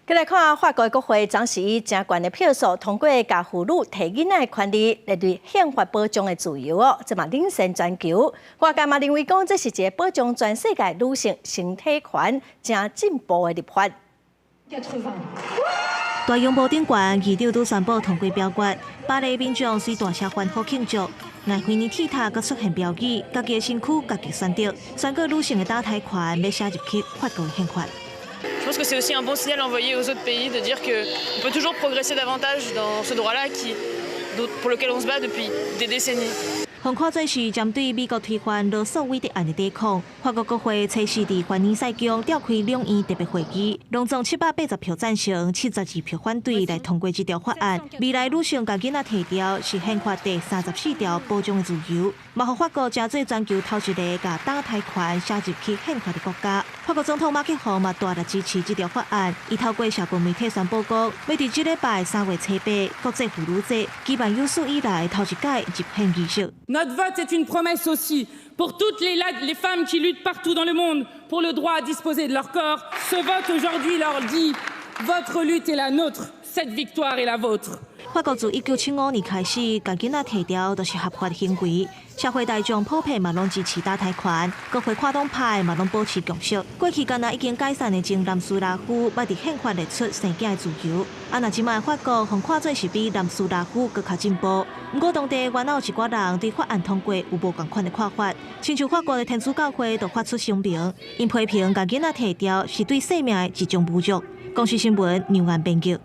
再来看法国国会，暂时以正悬的票数通过甲妇女提囡仔的权利来对宪法保障的自由哦，这嘛领先全球。外界嘛认为讲，这是一个保障全世界女性身体权正进步的立法。大英博顶悬，议长都宣布通过表决，巴黎民众随大声欢呼庆祝。爱菲尼铁塔阁出现标语，家己的身躯家己选择，宣告女性的打胎权要写入去法国的宪法。 Je pense que c'est aussi un bon signal envoyé aux autres pays de dire qu'on peut toujours progresser davantage dans ce droit-là pour lequel on se bat depuis des décennies. 横跨做是针对美国推翻罗素韦德案的抵抗，法国国会测试伫欢迎赛宫召开两院特别会议，隆重780票赞成、72票反对来通过这条法案。未来女性甲囡仔提调是宪法第34条保障的自由，嘛互法国成做全球头一个甲打胎权写入去宪法的国家。法国总统马克宏嘛大力支持这条法案，伊透过社群媒体宣布讲，要伫这礼拜3月7日国际妇女节举办有史以来头一届入宪仪式。 Notre vote est une promesse aussi pour toutes les femmes qui luttent partout dans le monde pour le droit à disposer de leur corps. Ce vote aujourd'hui leur dit votre lutte est la nôtre, cette victoire est la vôtre. 法国自1975年开始，甲囡仔提调都是合法行为，社会大众普遍嘛拢支持打胎权，国会跨党派嘛拢保持共识。过去敢若已经解散的前南斯拉夫，捌伫宪法列出生囝的自由。若即卖法国互看做是比南斯拉夫更较进步。不过当地原有一寡人对法案通过有无共款的看法，亲像法国的天主教会就发出声明，因批评甲囡仔提调是对生命的一种侮辱。公视新闻，牛安编辑。